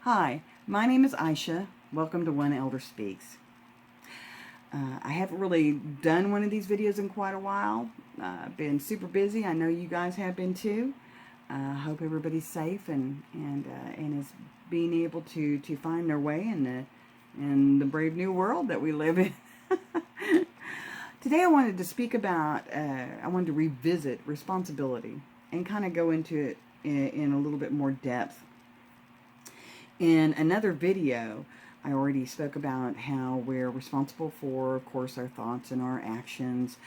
Hi, my name is Aisha. Welcome to One Elder Speaks. I haven't really done one of these videos in quite a while. I've been super busy. I know you guys have been too. I hope everybody's safe and is being able to find their way in the brave new world that we live in. Today I wanted to speak about, I wanted to revisit responsibility and kind of go into it in a little bit more depth. In another video, I already spoke about how we're responsible for, of course, our thoughts and our actions,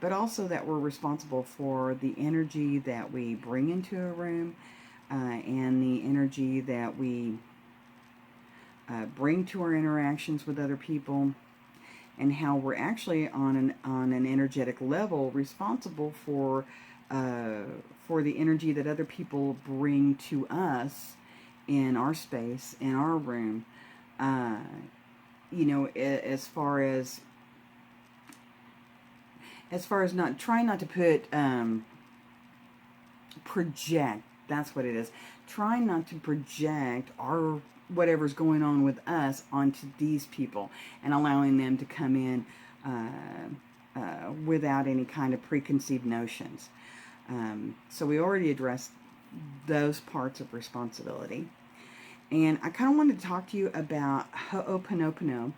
but also that we're responsible for the energy that we bring into a room and the energy that we bring to our interactions with other people, and how we're actually on an energetic level responsible for the energy that other people bring to us in our space, in our room. As far as not trying not to put project. That's what it is. Trying not to project our whatever's going on with us onto these people and allowing them to come in without any kind of preconceived notions. So we already addressed those parts of responsibility. And I kind of wanted to talk to you about Ho'oponopono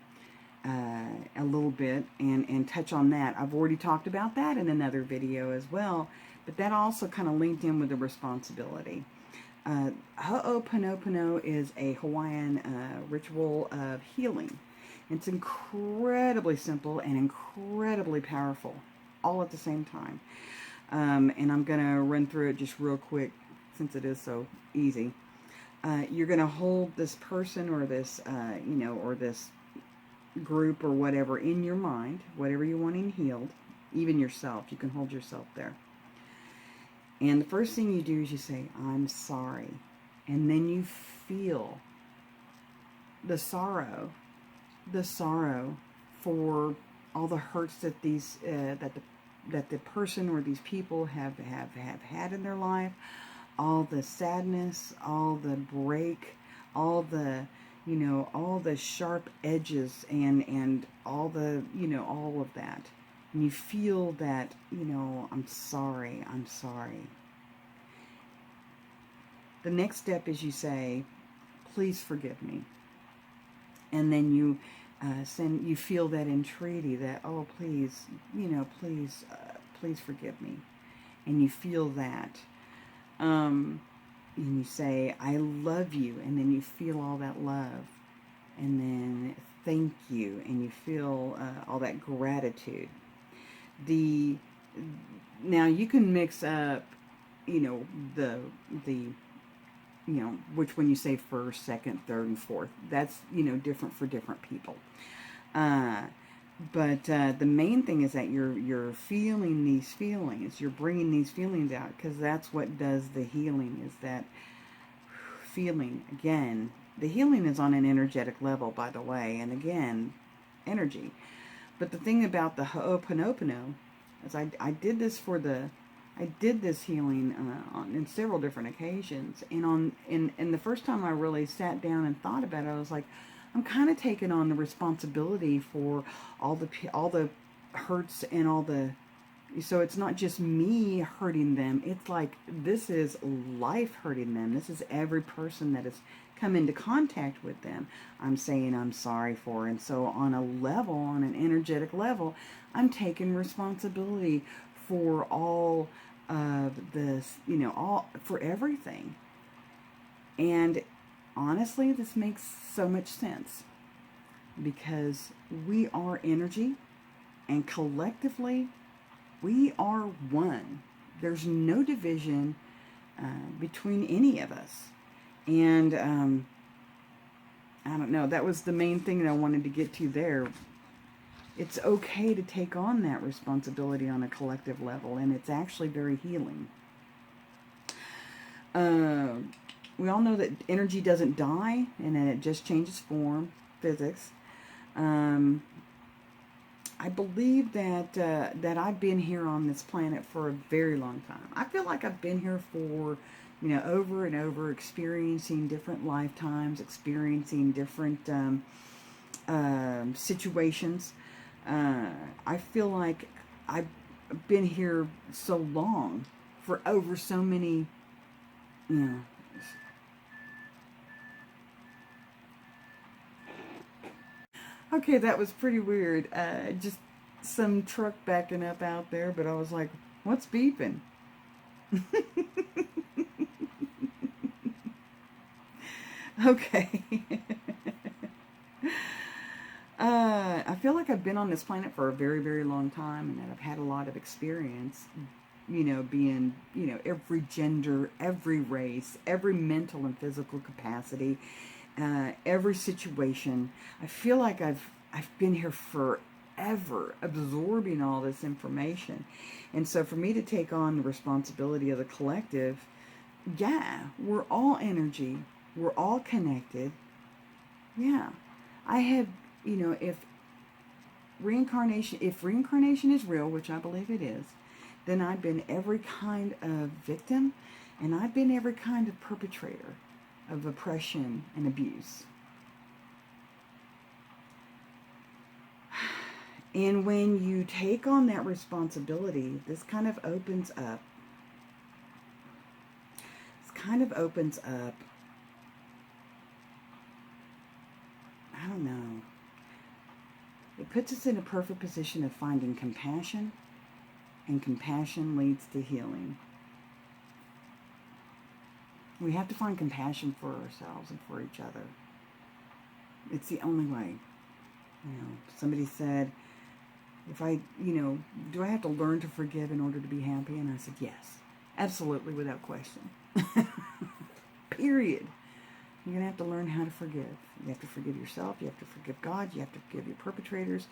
a little bit and touch on that. I've already talked about that in another video as well, but that also kind of linked in with the responsibility. Ho'oponopono is a Hawaiian ritual of healing. It's incredibly simple and incredibly powerful, all at the same time. And I'm going to run through it just real quick since it is so easy. You're going to hold this person or this, or this group or whatever in your mind, whatever you want healed, even yourself. You can hold yourself there. And the first thing you do is you say, I'm sorry. And then you feel the sorrow for all the hurts that these, that the person or these people have had in their life, all the sadness, all the break, all the, all the sharp edges and all the, all of that. And you feel that, I'm sorry. The next step is you say, please forgive me. And then you you feel that entreaty that, oh, please, please forgive me. And you feel that. And you say, I love you, and then you feel all that love, and then thank you, and you feel all that gratitude. Now you can mix up, which one you say first, second, third, and fourth. That's, different for different people. But the main thing is that you're feeling these feelings. You're bringing these feelings out, because that's what does the healing, is that feeling. Again, the healing is on an energetic level, by the way, and again, energy. But the thing about the Ho'oponopono is I did this healing in several different occasions, and the first time I really sat down and thought about it, I was like, I'm kind of taking on the responsibility for all the hurts and all the, so it's not just me hurting them. It's like, this is life hurting them. This is every person that has come into contact with them. I'm saying I'm sorry for. And so on a level, on an energetic level, I'm taking responsibility for all of this, all for everything. And honestly, this makes so much sense, because we are energy, and collectively we are one. There's no division between any of us. And I don't know, that was the main thing that I wanted to get to there. It's okay to take on that responsibility on a collective level, and it's actually very healing. We all know that energy doesn't die, and that it just changes form, physics. I believe that I've been here on this planet for a very long time. I feel like I've been here for over and over, experiencing different lifetimes, experiencing different situations. I feel like I've been here so long, for over so many, you know. Okay, that was pretty weird. Just some truck backing up out there, but I was like, what's beeping? Okay. I feel like I've been on this planet for a very, very long time, and that I've had a lot of experience, being, every gender, every race, every mental and physical capacity, every situation. I feel like I've been here forever, absorbing all this information. And so for me to take on the responsibility of the collective, yeah, we're all energy. We're all connected. Yeah. I have, if reincarnation is real, which I believe it is, then I've been every kind of victim, and I've been every kind of perpetrator of oppression and abuse. And when you take on that responsibility, this kind of opens up. I don't know. It puts us in a perfect position of finding compassion, and compassion leads to healing. We have to find compassion for ourselves and for each other. It's the only way. Somebody said, do I have to learn to forgive in order to be happy? And I said, yes, absolutely, without question. Period. You're going to have to learn how to forgive. You have to forgive yourself. You have to forgive God. You have to forgive your perpetrators.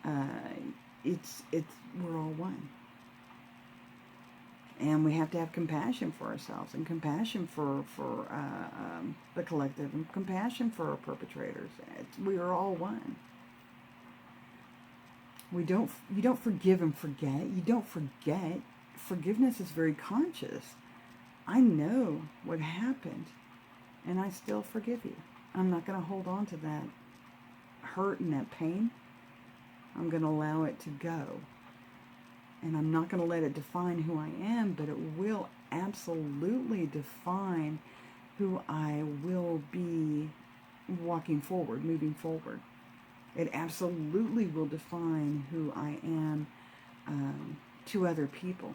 We're all one. And we have to have compassion for ourselves, and compassion for the collective, and compassion for our perpetrators. We are all one. You don't forgive and forget. You don't forget. Forgiveness is very conscious. I know what happened, and I still forgive you. I'm not going to hold on to that hurt and that pain. I'm going to allow it to go. And I'm not going to let it define who I am, but it will absolutely define who I will be walking forward, moving forward. It absolutely will define who I am to other people.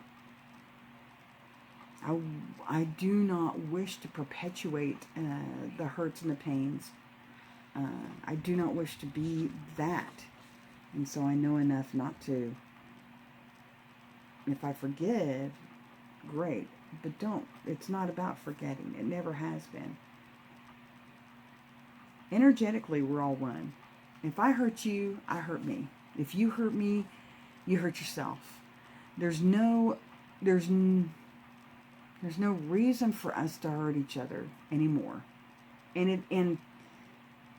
I do not wish to perpetuate the hurts and the pains. I do not wish to be that. And so I know enough not to. If I forgive, great. But don't. It's not about forgetting. It never has been. Energetically, we're all one. If I hurt you, I hurt me. If you hurt me, you hurt yourself. There's no reason for us to hurt each other anymore. And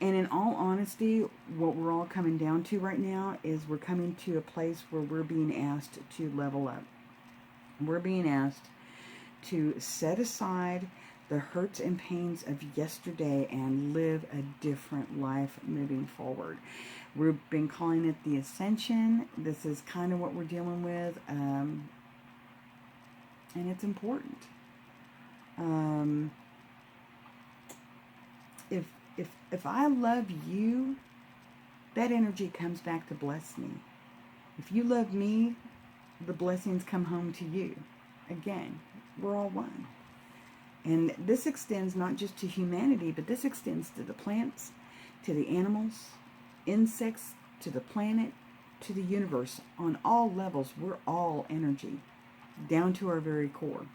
in all honesty, what we're all coming down to right now is we're coming to a place where we're being asked to level up. We're being asked to set aside the hurts and pains of yesterday and live a different life moving forward. We've been calling it the ascension. This is kind of what we're dealing with, and it's important. If I love you, that energy comes back to bless me. If you love me, the blessings come home to you. Again, we're all one. And this extends not just to humanity, but this extends to the plants, to the animals, insects, to the planet, to the universe. On all levels, we're all energy, down to our very core.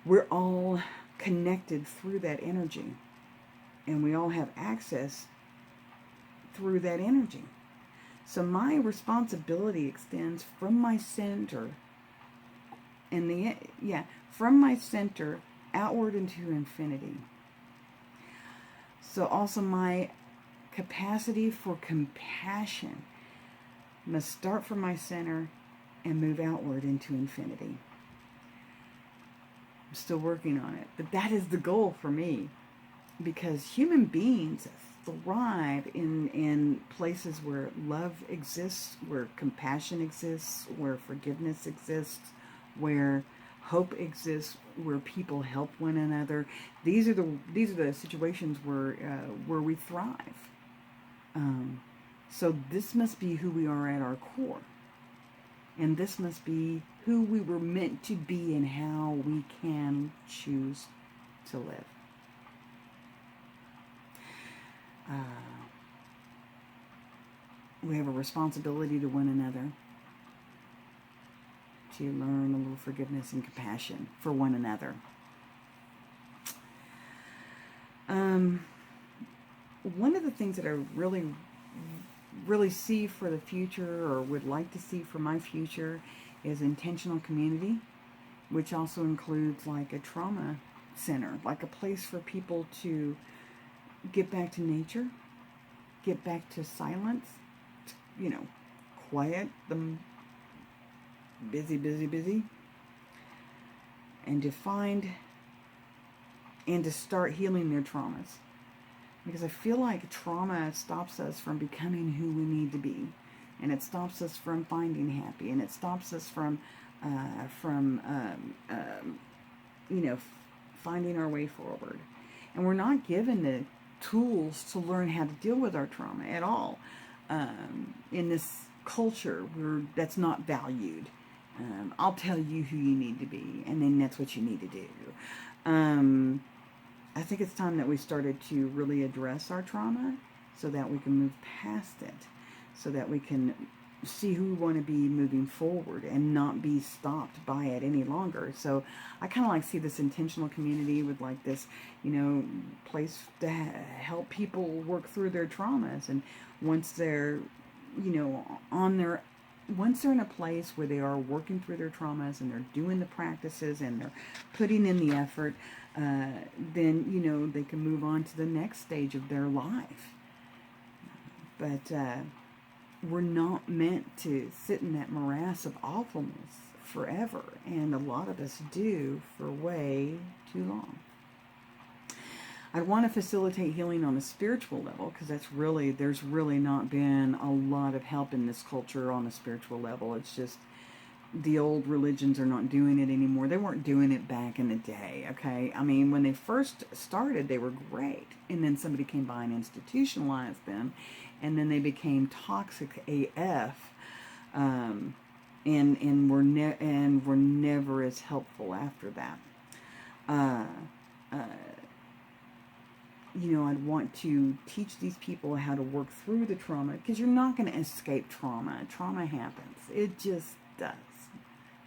We're all connected through that energy, and we all have access through that energy. So my responsibility extends from my center, from my center outward into infinity. So also my capacity for compassion must start from my center and move outward into infinity. I'm still working on it. But that is the goal for me, because human beings thrive in places where love exists, where compassion exists, where forgiveness exists, where hope exists, where people help one another. These are the situations where we thrive. So this must be who we are at our core, and this must be who we were meant to be and how we can choose to live. We have a responsibility to one another to learn a little forgiveness and compassion for one another. One of the things that I really see for the future, or would like to see for my future, is intentional community, which also includes like a trauma center, like a place for people to get back to nature, get back to silence, quiet them busy, and to find and to start healing their traumas. Because I feel like trauma stops us from becoming who we need to be, and it stops us from finding happy, and it stops us from finding our way forward. And we're not given the tools to learn how to deal with our trauma at all. In this culture, that's not valued. I'll tell you who you need to be, and then that's what you need to do. I think it's time that we started to really address our trauma so that we can move past it, so that we can see who we want to be moving forward and not be stopped by it any longer. So I kind of like see this intentional community with like this, place to help people work through their traumas. And once they're, once they're in a place where they are working through their traumas and they're doing the practices and they're putting in the effort, then, they can move on to the next stage of their life. But we're not meant to sit in that morass of awfulness forever. And a lot of us do for way too long. I want to facilitate healing on a spiritual level, because there's really not been a lot of help in this culture on a spiritual level. It's just the old religions are not doing it anymore. They weren't doing it back in the day, okay? I mean, when they first started, they were great. And then somebody came by and institutionalized them. And then they became toxic AF. And were never as helpful after that. I'd want to teach these people how to work through the trauma, because you're not going to escape trauma. Trauma happens. It just does.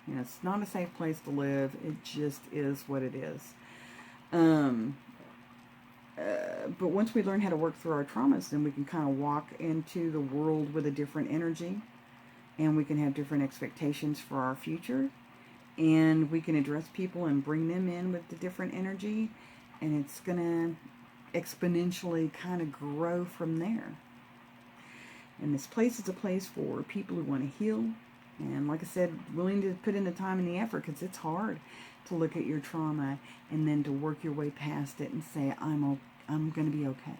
It's not a safe place to live. It just is what it is. But once we learn how to work through our traumas, then we can kind of walk into the world with a different energy, and we can have different expectations for our future, and we can address people and bring them in with the different energy, and it's going to exponentially kind of grow from there. And this place is a place for people who want to heal, and like I said, willing to put in the time and the effort, because it's hard to look at your trauma and then to work your way past it and say, I'm going to be okay.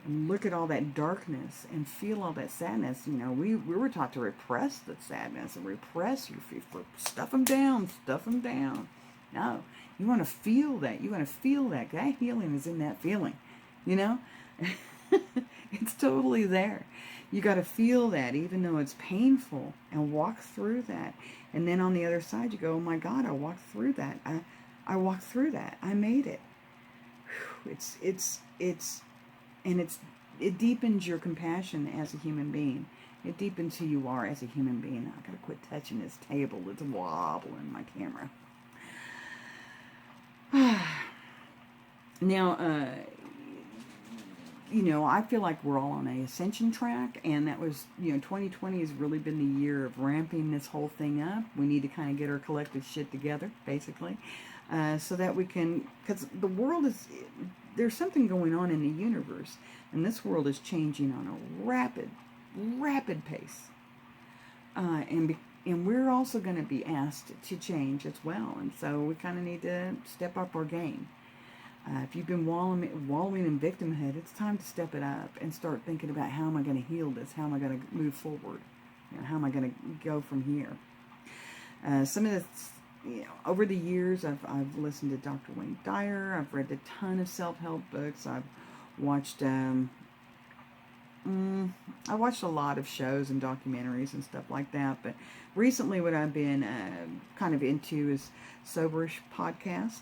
And look at all that darkness and feel all that sadness. We were taught to repress the sadness and repress your feelings. Stuff them down. No, you want to feel that. You want to feel that. That healing is in that feeling. It's totally there. You got to feel that, even though it's painful, and walk through that. And then on the other side, you go, oh my God, I walked through that. I walked through that. I made it. It deepens your compassion as a human being. It deepens who you are as a human being. I gotta quit touching this table. It's wobbling my camera. Now, I feel like we're all on an ascension track, and that was, 2020 has really been the year of ramping this whole thing up. We need to kind of get our collective shit together, basically, so that we can, because the world there's something going on in the universe, and this world is changing on a rapid pace. And And we're also going to be asked to change as well. And so we kind of need to step up our game. If you've been wallowing in victimhood, it's time to step it up and start thinking about, how am I going to heal this? How am I going to move forward? How am I going to go from here? Some of the, over the years, I've listened to Dr. Wayne Dyer. I've read a ton of self-help books. I've watched I watched a lot of shows and documentaries and stuff like that. But recently, what I've been kind of into is Soberish podcast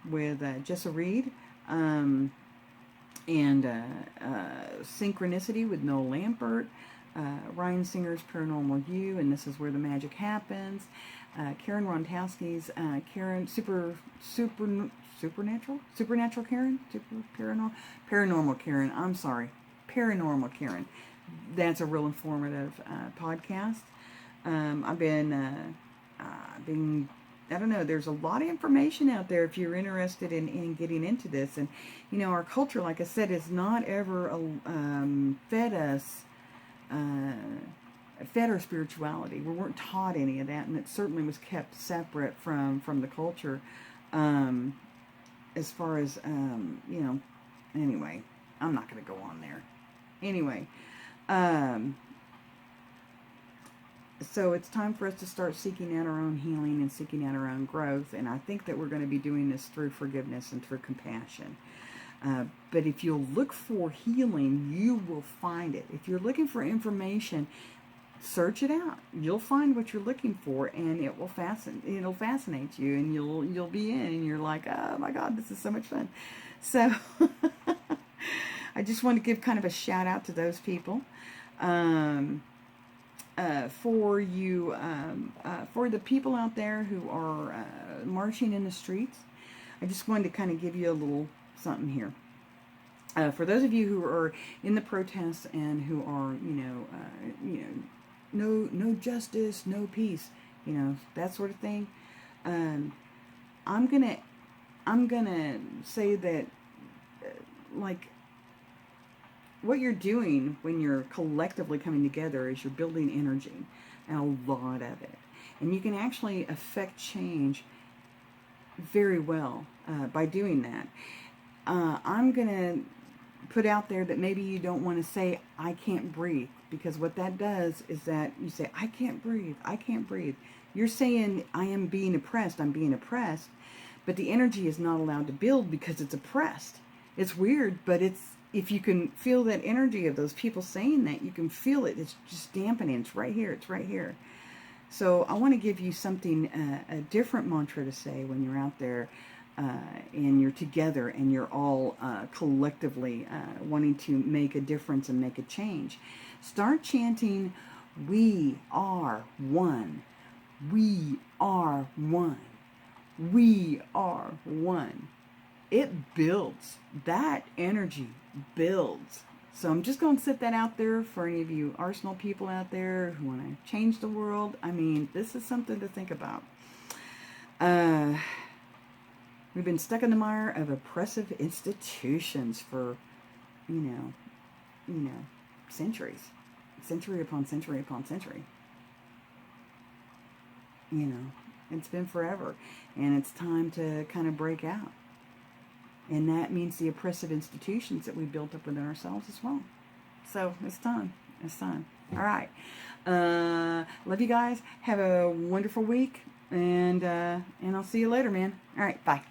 with Jessa Reed, and Synchronicity with Noel Lampert, Ryan Singer's Paranormal You, and This Is Where the Magic Happens, Karen Rontowski's Supernatural Karen, Paranormal Karen. I'm sorry, Paranormal Karen. That's a real informative podcast. I've been I don't know, there's a lot of information out there if you're interested in getting into this. And, our culture, like I said, has not ever fed our spirituality. We weren't taught any of that, and it certainly was kept separate from the culture. As far as, anyway, I'm not going to go on there. Anyway, so it's time for us to start seeking out our own healing and seeking out our own growth. And I think that we're going to be doing this through forgiveness and through compassion. But if you'll look for healing, you will find it. If you're looking for information, search it out. You'll find what you're looking for, and it'll fascinate you, and you'll be in, and you're like, oh my God, this is so much fun. So I just want to give kind of a shout out to those people. For you, for the people out there who are marching in the streets, I just wanted to kind of give you a little something here. For those of you who are in the protests and who are, no justice, no peace, that sort of thing. I'm gonna say that, what you're doing when you're collectively coming together is you're building energy, and a lot of it. And you can actually affect change very well by doing that. I'm going to put out there that maybe you don't want to say, I can't breathe, because what that does is that you say, I can't breathe, I can't breathe. You're saying, I am being oppressed, I'm being oppressed, but the energy is not allowed to build because it's oppressed. It's weird, but if you can feel that energy of those people saying that, you can feel it. It's just dampening. It's right here. It's right here. So I want to give you something, a different mantra to say when you're out there and you're together and you're all collectively wanting to make a difference and make a change. Start chanting, we are one. We are one. We are one. It builds. That energy builds. So I'm just going to set that out there for any of you Arsenal people out there who want to change the world. I mean, this is something to think about. We've been stuck in the mire of oppressive institutions for, centuries. Century upon century upon century. It's been forever. And it's time to kind of break out. And that means the oppressive institutions that we built up within ourselves as well. So it's time. It's time. All right. Love you guys. Have a wonderful week. And I'll see you later, man. All right. Bye.